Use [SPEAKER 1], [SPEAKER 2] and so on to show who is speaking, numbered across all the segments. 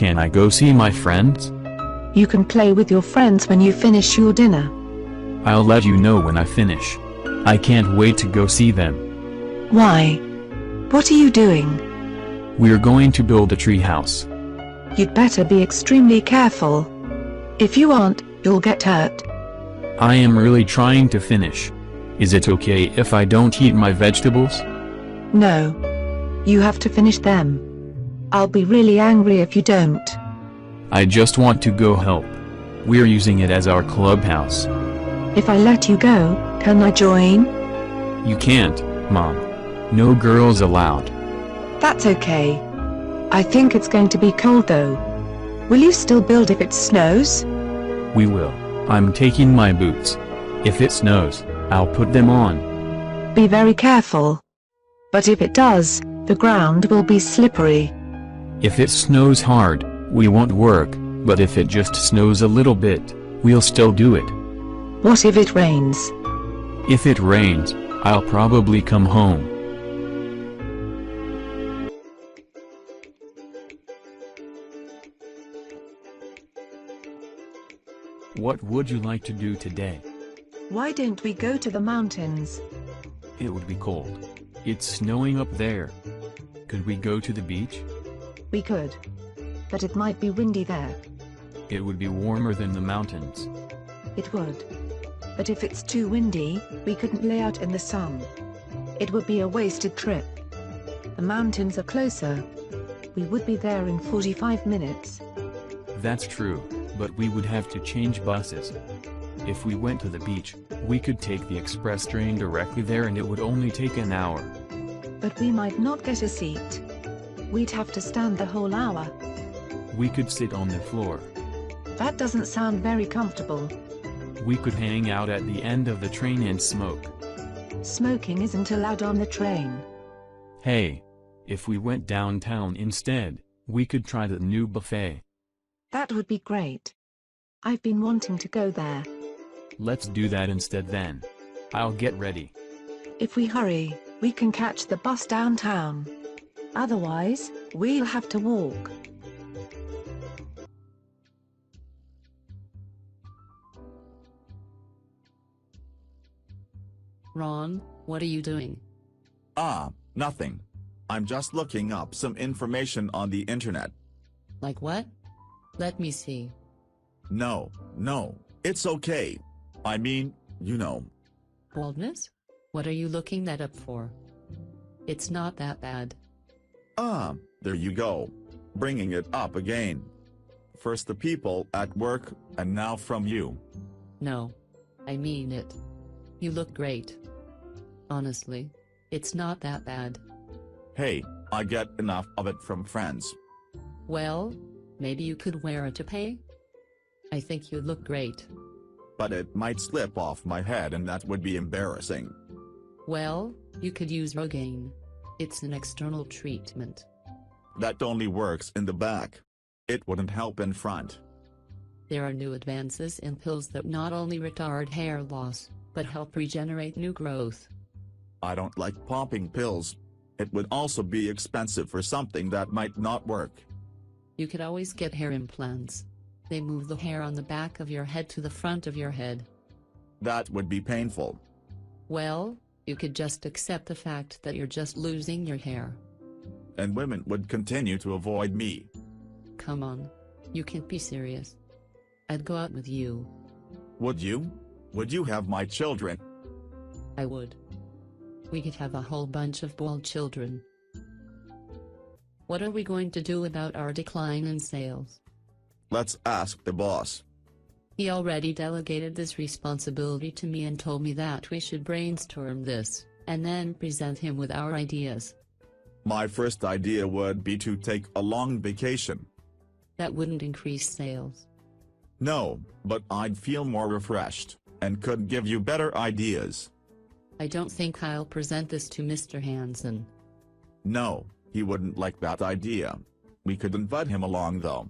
[SPEAKER 1] Can I go see my friends?
[SPEAKER 2] You can play with your friends when you finish your dinner.
[SPEAKER 1] I'll let you know when I finish. I can't wait to go see them.
[SPEAKER 2] Why? What are you doing?
[SPEAKER 1] We're going to build a tree house.
[SPEAKER 2] You'd better be extremely careful. If you aren't, you'll get hurt.
[SPEAKER 1] I am really trying to finish. Is it okay if I don't eat my vegetables?
[SPEAKER 2] No. You have to finish them. I'll be really angry if you don't.
[SPEAKER 1] I just want to go help. We're using it as our clubhouse.
[SPEAKER 2] If I let you go, can I join?
[SPEAKER 1] You can't, Mom. No girls allowed.
[SPEAKER 2] That's okay. I think it's going to be cold though. Will you still build if it snows?
[SPEAKER 1] We will. I'm taking my boots. If it snows, I'll put them on.
[SPEAKER 2] Be very careful. But if it does, the ground will be slippery.
[SPEAKER 1] If it snows hard, we won't work, but if it just snows a little bit, we'll still do it.
[SPEAKER 2] What if it rains?
[SPEAKER 1] If it rains, I'll probably come home. What would you like to do today?
[SPEAKER 2] Why don't we go to the mountains?
[SPEAKER 1] It would be cold. It's snowing up there. Could we go to the beach?
[SPEAKER 2] We could. But it might be windy there.
[SPEAKER 1] It would be warmer than the mountains.
[SPEAKER 2] It would. But if it's too windy, we couldn't lay out in the sun. It would be a wasted trip. The mountains are closer. We would be there in 45 minutes.
[SPEAKER 1] That's true, but we would have to change buses. If we went to the beach, we could take the express train directly there and it would only take an hour.
[SPEAKER 2] But we might not get a seat. We'd have to stand the whole hour.
[SPEAKER 1] We could sit on the floor.
[SPEAKER 2] That doesn't sound very comfortable.
[SPEAKER 1] We could hang out at the end of the train and smoke.
[SPEAKER 2] Smoking isn't allowed on the train.
[SPEAKER 1] Hey, if we went downtown instead, we could try the new buffet.
[SPEAKER 2] That would be great. I've been wanting to go there.
[SPEAKER 1] Let's do that instead then. I'll get ready.
[SPEAKER 2] If we hurry, we can catch the bus downtown. Otherwise, we'll have to walk.
[SPEAKER 3] Ron, what are you doing?
[SPEAKER 4] Nothing. I'm just looking up some information on the internet.
[SPEAKER 3] Like what? Let me see.
[SPEAKER 4] No, it's okay. I mean, you know.
[SPEAKER 3] Baldness? What are you looking that up for? It's not that bad.
[SPEAKER 4] There you go. Bringing it up again. First the people at work, and now from you.
[SPEAKER 3] No. I mean it. You look great. Honestly, it's not that bad.
[SPEAKER 4] Hey, I get enough of it from friends.
[SPEAKER 3] Well, maybe you could wear a toupee? I think you look great.
[SPEAKER 4] But it might slip off my head and that would be embarrassing.
[SPEAKER 3] Well, you could use Rogaine. It's an external treatment.
[SPEAKER 4] That only works in the back. It wouldn't help in front.
[SPEAKER 3] There are new advances in pills that not only retard hair loss, but help regenerate new growth.
[SPEAKER 4] I don't like popping pills. It would also be expensive for something that might not work.
[SPEAKER 3] You could always get hair implants. They move the hair on the back of your head to the front of your head.
[SPEAKER 4] That would be painful.
[SPEAKER 3] Well, you could just accept the fact that you're just losing your hair.
[SPEAKER 4] And women would continue to avoid me.
[SPEAKER 3] Come on. You can't be serious. I'd go out with you.
[SPEAKER 4] Would you? Would you have my children?
[SPEAKER 3] I would. We could have a whole bunch of bald children. What are we going to do about our decline in sales?
[SPEAKER 4] Let's ask the boss.
[SPEAKER 3] He already delegated this responsibility to me and told me that we should brainstorm this, and then present him with our ideas.
[SPEAKER 4] My first idea would be to take a long vacation.
[SPEAKER 3] That wouldn't increase sales.
[SPEAKER 4] No, but I'd feel more refreshed, and could give you better ideas.
[SPEAKER 3] I don't think I'll present this to Mr. Hansen.
[SPEAKER 4] No, he wouldn't like that idea. We could invite him along though.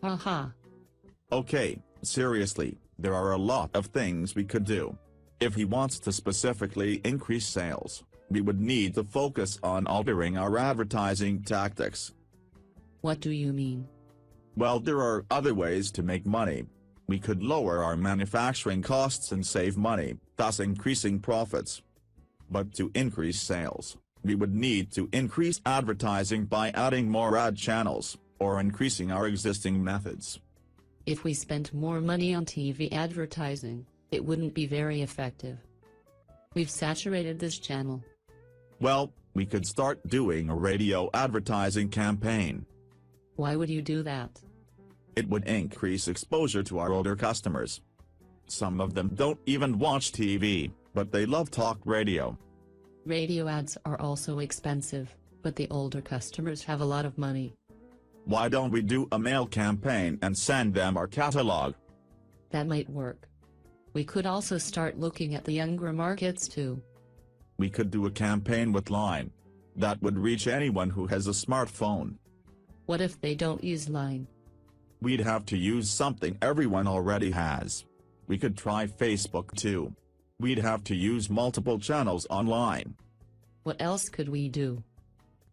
[SPEAKER 3] Haha.
[SPEAKER 4] Okay, seriously, there are a lot of things we could do. If he wants to specifically increase sales, we would need to focus on altering our advertising tactics.
[SPEAKER 3] What do you mean?
[SPEAKER 4] Well, there are other ways to make money. We could lower our manufacturing costs and save money, thus increasing profits. But to increase sales, we would need to increase advertising by adding more ad channels, or increasing our existing methods.
[SPEAKER 3] If we spent more money on TV advertising, it wouldn't be very effective. We've saturated this channel.
[SPEAKER 4] Well, we could start doing a radio advertising campaign.
[SPEAKER 3] Why would you do that?
[SPEAKER 4] It would increase exposure to our older customers. Some of them don't even watch TV, but they love talk radio.
[SPEAKER 3] Radio ads are also expensive, but the older customers have a lot of money.
[SPEAKER 4] Why don't we do a mail campaign and send them our catalog?
[SPEAKER 3] That might work. We could also start looking at the younger markets too.
[SPEAKER 4] We could do a campaign with Line. That would reach anyone who has a smartphone.
[SPEAKER 3] What if they don't use Line?
[SPEAKER 4] We'd have to use something everyone already has. We could try Facebook too. We'd have to use multiple channels online.
[SPEAKER 3] What else could we do?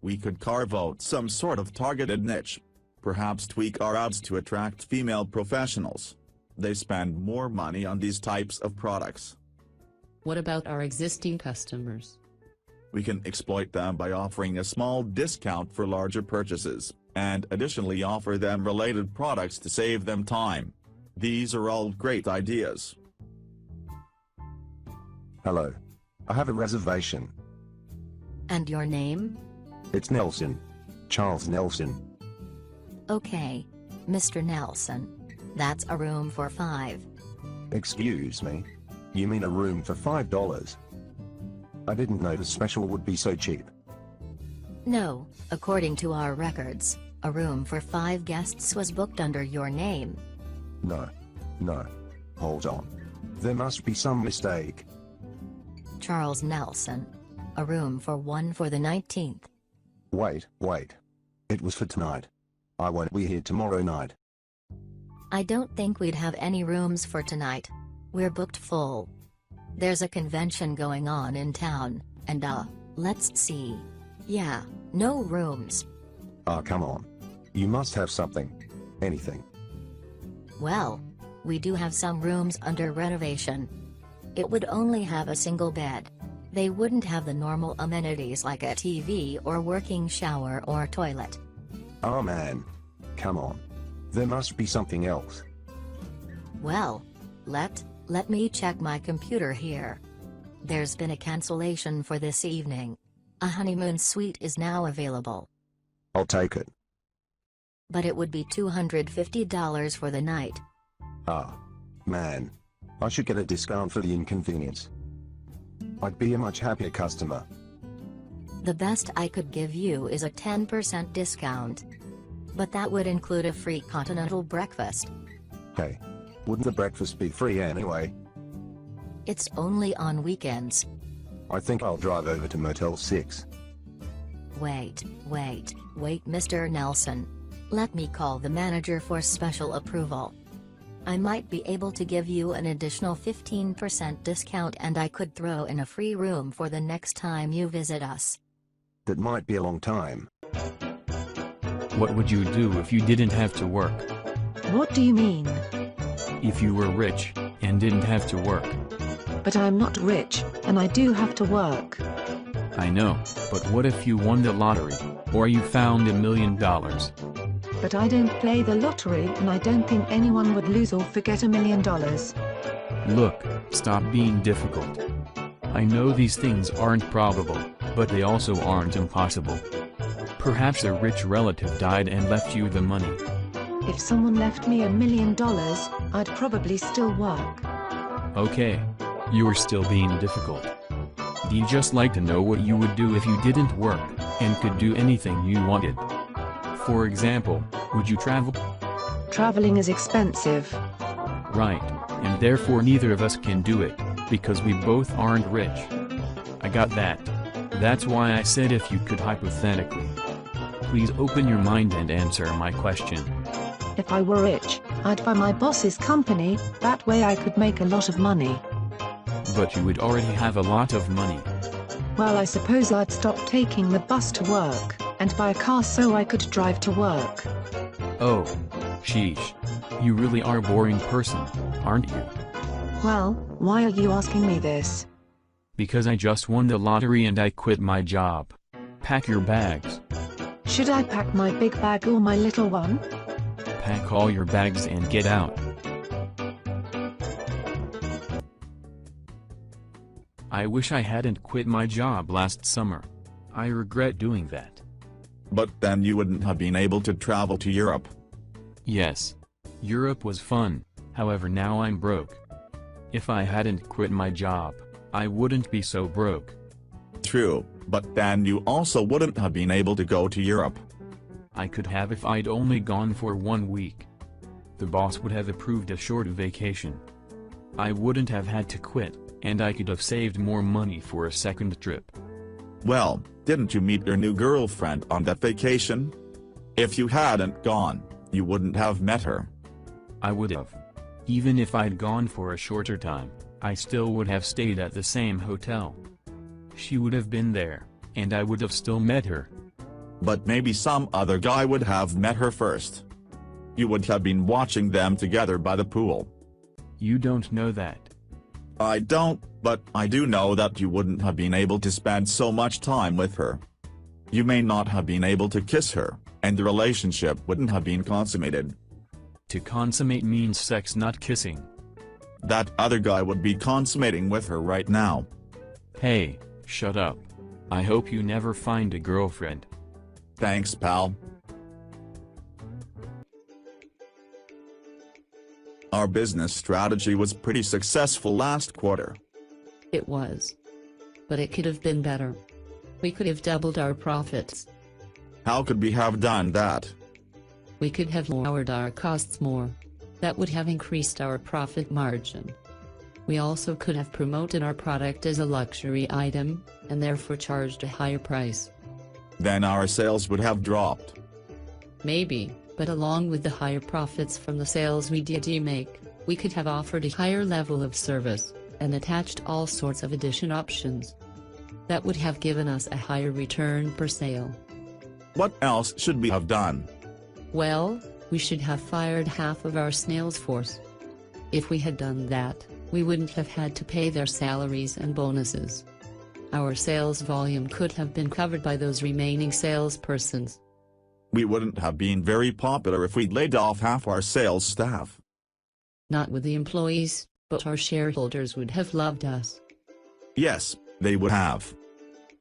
[SPEAKER 4] We could carve out some sort of targeted niche. Perhaps tweak our ads to attract female professionals. They spend more money on these types of products.
[SPEAKER 3] What about our existing customers?
[SPEAKER 4] We can exploit them by offering a small discount for larger purchases, and additionally offer them related products to save them time. These are all great ideas.
[SPEAKER 5] Hello. I have a reservation.
[SPEAKER 6] And your name?
[SPEAKER 5] It's Nelson. Charles Nelson.
[SPEAKER 6] Okay, Mr. Nelson. That's a room for 5.
[SPEAKER 5] Excuse me? You mean a room for $5? I didn't know the special would be so cheap.
[SPEAKER 6] No, according to our records, a room for 5 guests was booked under your name.
[SPEAKER 5] No. Hold on. There must be some mistake.
[SPEAKER 6] Charles Nelson. A room for 1 for the 19th.
[SPEAKER 5] Wait. It was for tonight. I won't be here tomorrow night.
[SPEAKER 6] I don't think we'd have any rooms for tonight. We're booked full. There's a convention going on in town, and let's see. Yeah, no rooms.
[SPEAKER 5] Ah, come on. You must have something. Anything.
[SPEAKER 6] Well, we do have some rooms under renovation. It would only have a single bed. They wouldn't have the normal amenities like a TV or working shower or toilet.
[SPEAKER 5] Oh man. Come on. There must be something else.
[SPEAKER 6] Well, let me check my computer here. There's been a cancellation for this evening. A honeymoon suite is now available.
[SPEAKER 5] I'll take it.
[SPEAKER 6] But it would be $250 for the night.
[SPEAKER 5] Ah. Man. I should get a discount for the inconvenience. I'd be a much happier customer.
[SPEAKER 6] The best I could give you is a 10% discount. But that would include a free continental breakfast.
[SPEAKER 5] Hey. Wouldn't the breakfast be free anyway?
[SPEAKER 6] It's only on weekends.
[SPEAKER 5] I think I'll drive over to Motel 6.
[SPEAKER 6] Wait, Mr. Nelson. Let me call the manager for special approval. I might be able to give you an additional 15% discount, and I could throw in a free room for the next time you visit us.
[SPEAKER 5] That might be a long time.
[SPEAKER 1] What would you do if you didn't have to work?
[SPEAKER 2] What do you mean?
[SPEAKER 1] If you were rich, and didn't have to work.
[SPEAKER 2] But I'm not rich, and I do have to work.
[SPEAKER 1] I know, but what if you won the lottery, or you found $1 million?
[SPEAKER 2] But I don't play the lottery, and I don't think anyone would lose or forget $1 million.
[SPEAKER 1] Look, stop being difficult. I know these things aren't probable, but they also aren't impossible. Perhaps a rich relative died and left you the money.
[SPEAKER 2] If someone left me $1 million, I'd probably still work.
[SPEAKER 1] Okay. You're still being difficult. Do you just like to know what you would do if you didn't work, and could do anything you wanted? For example, would you travel?
[SPEAKER 2] Traveling is expensive.
[SPEAKER 1] Right, and therefore neither of us can do it, because we both aren't rich. I got that. That's why I said if you could hypothetically. Please open your mind and answer my question.
[SPEAKER 2] If I were rich, I'd buy my boss's company, that way I could make a lot of money.
[SPEAKER 1] But you would already have a lot of money.
[SPEAKER 2] Well, I suppose I'd stop taking the bus to work, and buy a car so I could drive to work.
[SPEAKER 1] Oh, Sheesh. You really are a boring person, aren't you?
[SPEAKER 2] Well, why are you asking me this?
[SPEAKER 1] Because I just won the lottery and I quit my job. Pack your bags.
[SPEAKER 2] Should I pack my big bag or my little one?
[SPEAKER 1] Pack all your bags and get out. I wish I hadn't quit my job last summer. I regret doing that.
[SPEAKER 4] But then you wouldn't have been able to travel to Europe.
[SPEAKER 1] Yes. Europe was fun, however now I'm broke. If I hadn't quit my job, I wouldn't be so broke.
[SPEAKER 4] True, but then you also wouldn't have been able to go to Europe.
[SPEAKER 1] I could have if I'd only gone for 1 week. The boss would have approved a short vacation. I wouldn't have had to quit, and I could have saved more money for a second trip.
[SPEAKER 4] Well, didn't you meet your new girlfriend on that vacation? If you hadn't gone, you wouldn't have met her.
[SPEAKER 1] I would have. Even if I'd gone for a shorter time, I still would have stayed at the same hotel. She would have been there, and I would have still met her.
[SPEAKER 4] But maybe some other guy would have met her first. You would have been watching them together by the pool.
[SPEAKER 1] You don't know that.
[SPEAKER 4] I don't, but I do know that you wouldn't have been able to spend so much time with her. You may not have been able to kiss her, and the relationship wouldn't have been consummated.
[SPEAKER 1] To consummate means sex, not kissing.
[SPEAKER 4] That other guy would be consummating with her right now.
[SPEAKER 1] Hey, shut up. I hope you never find a girlfriend.
[SPEAKER 4] Thanks, pal. Our business strategy was pretty successful last quarter.
[SPEAKER 3] It was. But it could have been better. We could have doubled our profits.
[SPEAKER 4] How could we have done that?
[SPEAKER 3] We could have lowered our costs more. That would have increased our profit margin. We also could have promoted our product as a luxury item, and therefore charged a higher price.
[SPEAKER 4] Then our sales would have dropped.
[SPEAKER 3] Maybe, but along with the higher profits from the sales we did make, we could have offered a higher level of service, and attached all sorts of addition options. That would have given us a higher return per sale.
[SPEAKER 4] What else should we have done?
[SPEAKER 3] Well, we should have fired half of our sales force. If we had done that, we wouldn't have had to pay their salaries and bonuses. Our sales volume could have been covered by those remaining salespersons.
[SPEAKER 4] We wouldn't have been very popular if we'd laid off half our sales staff.
[SPEAKER 3] Not with the employees, but our shareholders would have loved us.
[SPEAKER 4] Yes, they would have.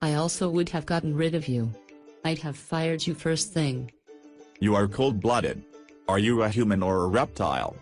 [SPEAKER 3] I also would have gotten rid of you. I'd have fired you first thing.
[SPEAKER 4] You are cold-blooded. Are you a human or a reptile?